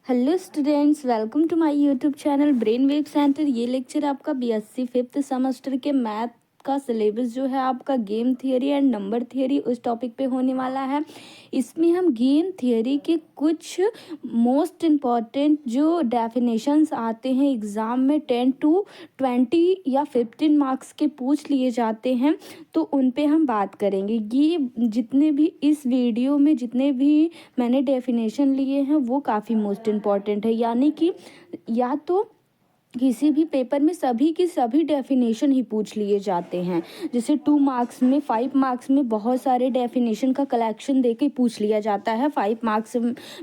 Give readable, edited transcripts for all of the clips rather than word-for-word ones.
Hello students, welcome to my YouTube channel brain wave centre. ये lecture आपका BSc fifth semester के math का syllabus जो है आपका game theory and number theory उस टॉपिक पे होने वाला है। इसमें हम गेम थियरी के कुछ मोस्ट इम्पॉर्टेंट जो डेफिनेशंस आते हैं एग्ज़ाम में 10 to 20 या 15 मार्क्स के पूछ लिए जाते हैं, तो उन पे हम बात करेंगे। ये जितने भी इस वीडियो में जितने भी मैंने डेफिनेशन लिए हैं वो काफ़ी मोस्ट इम्पॉर्टेंट है, यानी कि या तो किसी भी पेपर में सभी की सभी डेफिनेशन ही पूछ लिए जाते हैं। जैसे 2 मार्क्स में 5 मार्क्स में बहुत सारे डेफिनेशन का कलेक्शन दे के पूछ लिया जाता है। 5 मार्क्स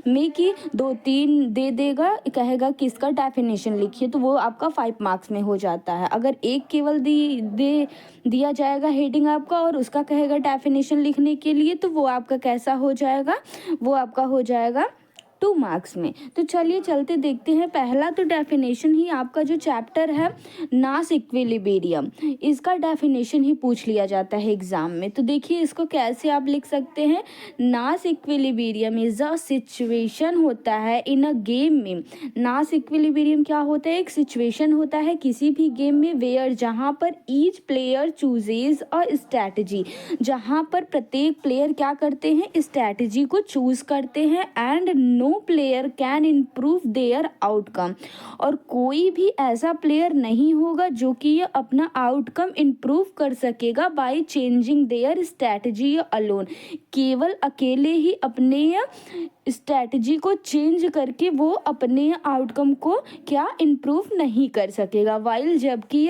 में कि 2-3 दे देगा, कहेगा किसका डेफिनेशन लिखिए, तो वो आपका 5 मार्क्स में हो जाता है। अगर एक केवल दिया जाएगा हेडिंग आपका और उसका कहेगा डेफिनेशन लिखने के लिए, तो वो आपका कैसा हो जाएगा, वो आपका हो जाएगा 2 मार्क्स में। तो चलिए चलते देखते हैं। पहला तो डेफिनेशन ही आपका जो चैप्टर है नास इक्विलिब्रियम, इसका डेफिनेशन ही पूछ लिया जाता है एग्जाम में। तो देखिए इसको कैसे आप लिख सकते हैं। नास इक्विलिब्रियम इज अ सिचुएशन होता है इन अ गेम में। नास इक्विलिब्रियम क्या होता है? एक सिचुएशन होता है किसी भी गेम में वेयर जहाँ पर each player chooses a strategy, जहाँ पर प्रत्येक प्लेयर क्या करते हैं, स्ट्रैटेजी को चूज करते हैं। And no player can improve their outcome, और कोई भी ऐसा प्लेयर नहीं होगा जो कि ये अपना आउटकम इम्प्रूव कर सकेगा by changing their strategy alone. केवल अकेले ही अपने स्ट्रैटेजी को चेंज करके वो अपने आउटकम को क्या इम्प्रूव नहीं कर सकेगा। वाइल जबकि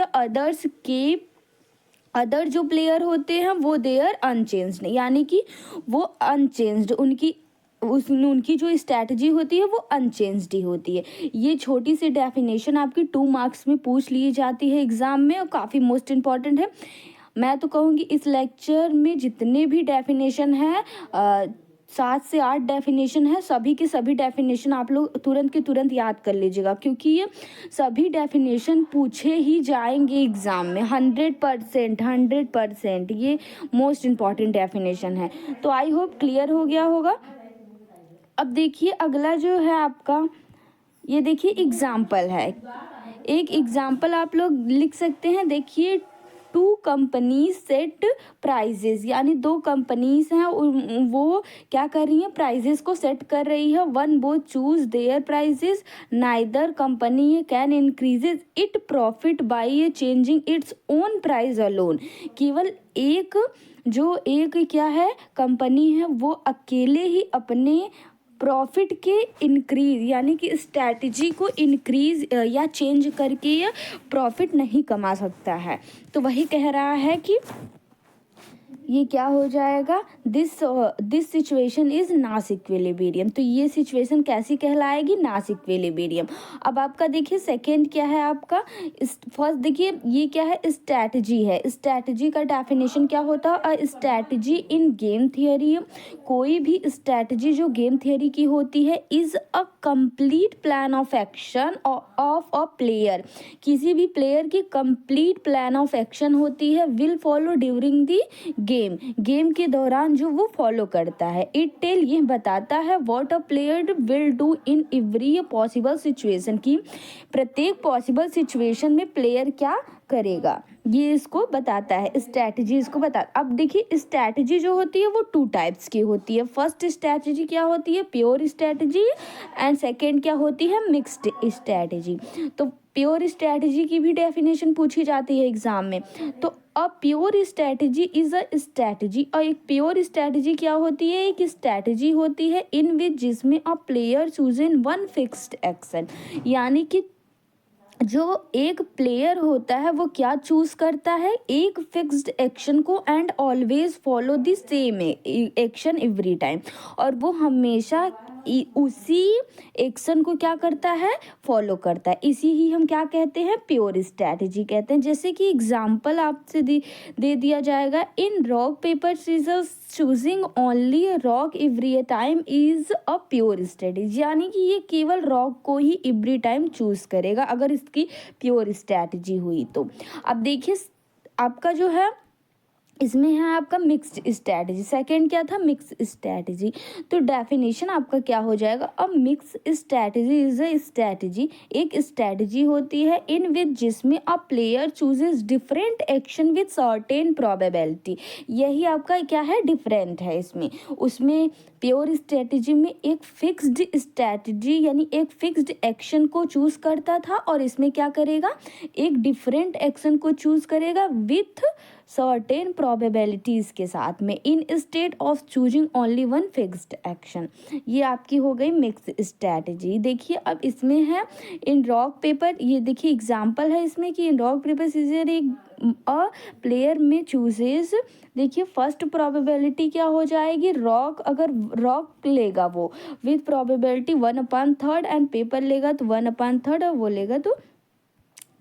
अदर जो प्लेयर होते हैं वो देयर अनचेंज्ड, यानी कि वो अनचेंज्ड, उनकी जो स्ट्रैटेजी होती है वो अनचेंज्ड ही होती है। ये छोटी सी डेफिनेशन आपकी 2 मार्क्स में पूछ ली जाती है एग्ज़ाम में और काफ़ी मोस्ट इम्पॉर्टेंट है। मैं तो कहूँगी इस लेक्चर में जितने भी डेफिनेशन है 7 से 8 डेफिनेशन है, सभी के सभी डेफिनेशन आप लोग तुरंत के तुरंत याद कर लीजिएगा, क्योंकि ये सभी डेफिनेशन पूछे ही जाएंगे एग्ज़ाम में 100%। ये मोस्ट इम्पॉर्टेंट डेफिनेशन है। तो आई होप क्लियर हो गया होगा। अब देखिए अगला जो है आपका, ये देखिए एग्जाम्पल है। एक एग्जाम्पल आप लोग लिख सकते हैं। देखिए 2 कंपनीज सेट प्राइजेस, यानी 2 कंपनीज हैं, वो क्या कर रही हैं, प्राइजेस को सेट कर रही है। When both choose their prices, neither company can increases it profit by changing its own price alone. केवल एक क्या है, कंपनी है, वो अकेले ही अपने प्रॉफिट के इंक्रीज यानी कि स्ट्रैटेजी को इंक्रीज या चेंज करके प्रॉफिट नहीं कमा सकता है। तो वही कह रहा है कि ये क्या हो जाएगा, दिस सिचुएशन इज नास इक्विलिब्रियम। तो ये सिचुएशन कैसी कहलाएगी, नास इक्विलिब्रियम। अब आपका देखिए सेकंड क्या है आपका, फर्स्ट देखिए ये क्या है, स्ट्रैटेजी है। स्ट्रैटेजी का डेफिनेशन क्या होता है, a strategy in game theory, कोई भी स्ट्रैटेजी जो गेम थियरी की होती है, is a complete plan of action of a player, किसी भी प्लेयर की कंप्लीट प्लान ऑफ एक्शन होती है, will follow during the game के दौरान जो वो फॉलो करता है। इट टेल, ये बताता है what a player will do in every possible situation, की प्रत्येक पॉसिबल सिचुएशन में प्लेयर क्या करेगा, ये इसको बताता है। स्ट्रैटेजी इसको बता। अब देखिए स्ट्रैटेजी जो होती है वो 2 टाइप्स की होती है। फर्स्ट स्ट्रैटेजी क्या होती है, प्योर स्ट्रैटेजी, एंड सेकेंड क्या होती है, मिक्स्ड स्ट्रैटेजी। तो प्योर स्ट्रैटेजी की भी डेफिनेशन पूछी जाती है एग्जाम में। तो अ pure strategy is a strategy, और एक प्योर स्ट्रैटेजी क्या होती है, एक स्ट्रैटेजी होती है इन विच जिसमें a player choose in one fixed action, यानी कि जो एक प्लेयर होता है वो क्या चूज करता है, एक फिक्स्ड एक्शन को, and always follow the same action every time, और वो हमेशा उसी एक्शन को क्या करता है, फॉलो करता है। इसी ही हम क्या कहते हैं, प्योर स्ट्रैटेजी कहते हैं। जैसे कि एग्जाम्पल आपसे दे दिया जाएगा, in rock paper scissors choosing only rock every time is a pure strategy, यानी कि ये केवल रॉक को ही एवरी टाइम चूज करेगा अगर इसकी प्योर स्ट्रैटेजी हुई तो। अब देखिए आपका जो है इसमें है आपका मिक्स्ड स्ट्रैटेजी। सेकंड क्या था, मिक्स स्ट्रैटेजी। तो डेफिनेशन आपका क्या हो जाएगा, अब mix strategy is a strategy, एक स्ट्रैटेजी होती है इन विच जिसमें a player chooses different action with certain probability. यही आपका क्या है, डिफरेंट है इसमें। उसमें प्योर स्ट्रैटेजी में एक फिक्स्ड स्ट्रैटेजी यानी एक फिक्स्ड एक्शन को चूज करता था, और इसमें क्या करेगा, एक डिफरेंट एक्शन को चूज करेगा विथ सर्टेन प्रोबेबिलिटीज के साथ में, इन state of choosing only one fixed action. ये आपकी हो गई मिक्स स्ट्रैटेजी। देखिए अब इसमें है इन रॉक पेपर, ये देखिए एग्जांपल है इसमें कि इन रॉक पेपर सीजर एक अ प्लेयर में चूजेस, देखिए फर्स्ट प्रोबेबिलिटी क्या हो जाएगी, रॉक, अगर रॉक लेगा वो विथ प्रोबेबिलिटी 1/3 एंड पेपर लेगा तो 1/3, और वो लेगा तो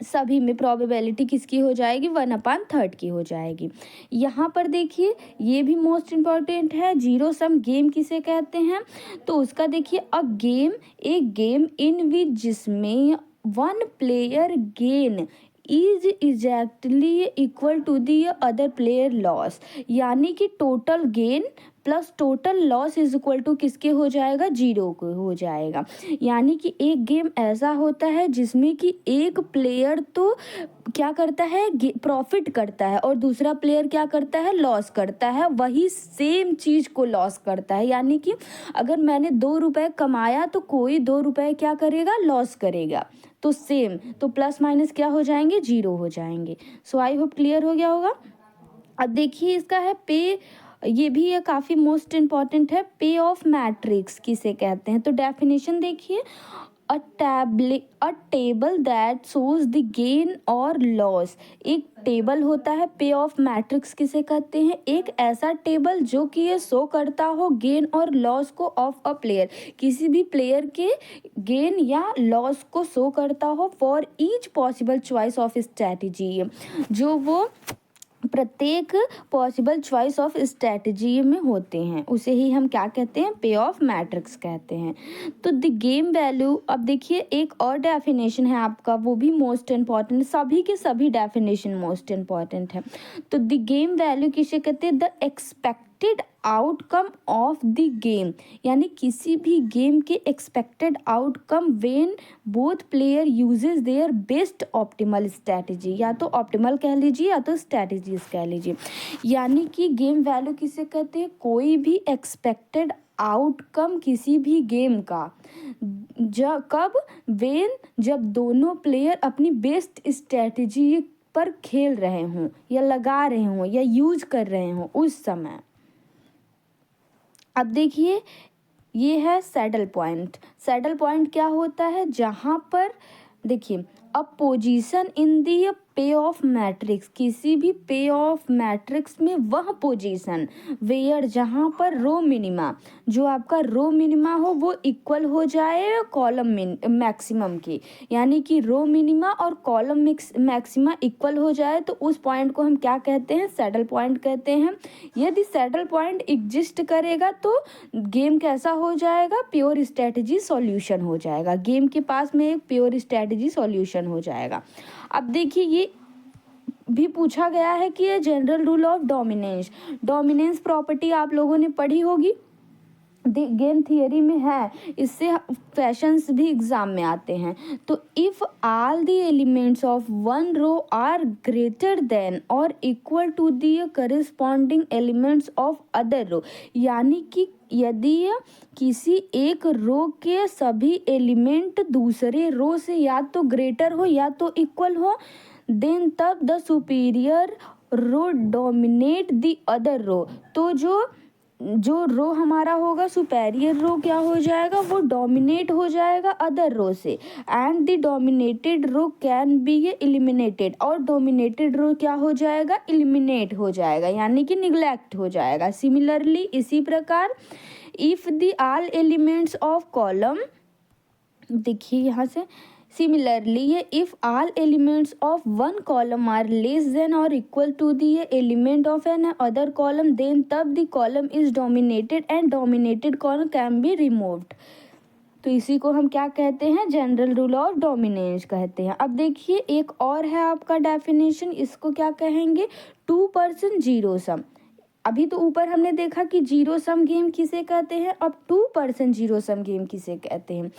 सभी में प्रोबेबिलिटी किसकी हो जाएगी, 1/3 की हो जाएगी। यहाँ पर देखिए ये भी मोस्ट इम्पॉर्टेंट है, जीरो सम गेम किसे कहते हैं, तो उसका देखिए अ गेम, एक गेम इन विच जिसमें one player gain is exactly equal to the other player loss, यानी कि total gain plus total loss is equal to किसके हो जाएगा, जीरो को हो जाएगा। यानी कि एक गेम ऐसा होता है जिसमें कि एक प्लेयर तो क्या करता है, प्रॉफिट करता है, और दूसरा प्लेयर क्या करता है, लॉस करता है, वही सेम चीज़ को लॉस करता है। यानी कि अगर मैंने 2 रुपये कमाया तो कोई 2 रुपये क्या करेगा, लॉस करेगा, तो सेम, तो प्लस माइनस क्या हो जाएंगे, जीरो हो जाएंगे। सो आई होप क्लियर हो गया होगा। अब देखिए इसका है पे, ये भी ये काफ़ी मोस्ट इम्पॉर्टेंट है, पे ऑफ मैट्रिक्स किसे कहते हैं, तो डेफिनेशन देखिए, अ table that shows the gain और लॉस, एक टेबल होता है, पे ऑफ मैट्रिक्स किसे कहते हैं, एक ऐसा टेबल जो कि ये शो करता हो गेन और लॉस को ऑफ अ प्लेयर, किसी भी प्लेयर के गेन या लॉस को शो करता हो for each possible choice of strategy, जो वो प्रत्येक पॉसिबल चॉइस ऑफ स्ट्रैटेजी में होते हैं, उसे ही हम क्या कहते हैं, पे ऑफ मैट्रिक्स कहते हैं। तो द गेम वैल्यू, अब देखिए एक और डेफिनेशन है आपका, वो भी मोस्ट इम्पॉर्टेंट, सभी के सभी डेफिनेशन मोस्ट इम्पॉर्टेंट है। तो द गेम वैल्यू किसे कहते हैं, the expected outcome of the game, यानी किसी भी गेम के expected outcome when both player uses their best optimal strategy, या तो ऑप्टिमल कह लीजिए या तो स्ट्रैटेजीज कह लीजिए। यानी कि गेम वैल्यू किसे कहते हैं, कोई भी एक्सपेक्टेड आउटकम किसी भी गेम का, कब, वेन, जब दोनों प्लेयर अपनी बेस्ट स्ट्रैटेजी पर खेल रहे हों या लगा रहे हों या यूज कर रहे हों उस समय। अब देखिए ये है सैडल पॉइंट। सैडल पॉइंट क्या होता है, जहाँ पर देखिए अब पोजीशन इन दी पे ऑफ मैट्रिक्स, किसी भी पे ऑफ मैट्रिक्स में वह पोजीशन वेयर जहाँ पर रो मिनिमा, जो आपका रो मिनिमा हो वो इक्वल हो जाए कॉलम मैक्सिमम की, यानी कि रो मिनिमा और कॉलम मैक्सिमा इक्वल हो जाए तो उस पॉइंट को हम क्या कहते हैं, सैडल पॉइंट कहते हैं। यदि सैडल पॉइंट एग्जिस्ट करेगा तो गेम कैसा हो जाएगा, प्योर स्ट्रैटेजी सॉल्यूशन हो जाएगा, गेम के पास में एक प्योर स्ट्रैटेजी सॉल्यूशन हो जाएगा। अब देखिए ये भी पूछा गया है कि ये general rule of dominance, dominance property आप लोगों ने पढ़ी होगी, गेम थियरी में है, इससे क्वेश्चंस भी एग्जाम में आते हैं। तो if all the elements of one row are greater than or equal to the corresponding elements of other row, यानी कि यदि किसी एक रो के सभी एलिमेंट दूसरे रो से या तो ग्रेटर हो या तो इक्वल हो, देन तब the superior row dominate the other row, तो जो रो हमारा होगा सुपेरियर रो क्या हो जाएगा, वो डोमिनेट हो जाएगा अदर रो से, and the dominated row can be eliminated, और डोमिनेटेड रो क्या हो जाएगा, एलिमिनेट हो जाएगा, यानी कि निग्लेक्ट हो जाएगा। सिमिलरली इसी प्रकार if the all elements of column, देखिए यहाँ से सिमिलरली ये if all elements of one column are less than or equal to the element of an other column, then तब the column is dominated and dominated column can be removed. तो इसी को हम क्या कहते हैं, जनरल रूल ऑफ डोमिनेंस कहते हैं। अब देखिए एक और है आपका डेफिनेशन, इसको क्या कहेंगे, 2% जीरो सम। अभी तो ऊपर हमने देखा कि जीरो सम गेम किसे कहते हैं, अब 2% जीरो सम गेम किसे कहते हैं।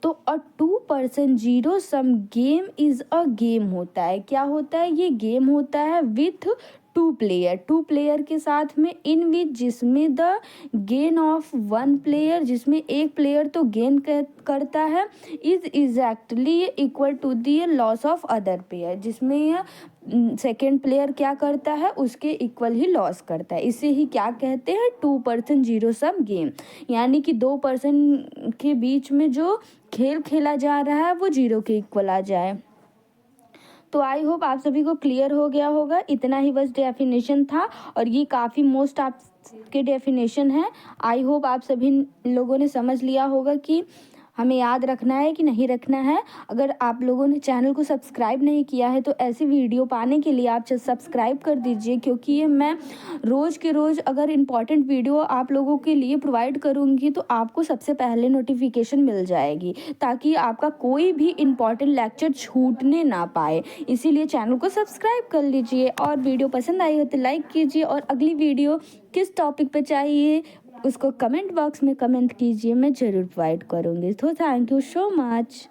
तो अ 2% zero sum game is a game होता है, क्या होता है, ये गेम होता है विथ टू प्लेयर के साथ में, इन विच जिसमें the gain of one player, जिसमें एक प्लेयर तो गेन करता है, is exactly equal to the loss of other player, जिसमें सेकेंड प्लेयर क्या करता है, उसके इक्वल ही लॉस करता है। इसे ही क्या कहते हैं, 2% जीरो सम गेम, यानी कि 2% के बीच में जो खेल खेला जा रहा है वो जीरो के इक्वल आ जाए। तो आई होप आप सभी को क्लियर हो गया होगा, इतना ही बस डेफिनेशन था और ये काफ़ी मोस्ट आपके डेफिनेशन है। आई होप आप सभी लोगों ने समझ लिया होगा कि हमें याद रखना है कि नहीं रखना है। अगर आप लोगों ने चैनल को सब्सक्राइब नहीं किया है तो ऐसी वीडियो पाने के लिए आप सब्सक्राइब कर दीजिए, क्योंकि ये मैं रोज़ के रोज़ अगर इम्पॉर्टेंट वीडियो आप लोगों के लिए प्रोवाइड करूँगी तो आपको सबसे पहले नोटिफिकेशन मिल जाएगी, ताकि आपका कोई भी इम्पॉर्टेंट लेक्चर छूटने ना पाए। इसीलिए चैनल को सब्सक्राइब कर लीजिए और वीडियो पसंद आई हो तो लाइक कीजिए, और अगली वीडियो किस टॉपिक पे चाहिए उसको कमेंट बॉक्स में कमेंट कीजिए, मैं ज़रूर प्रोवाइड करूँगी। तो थैंक यू सो मच।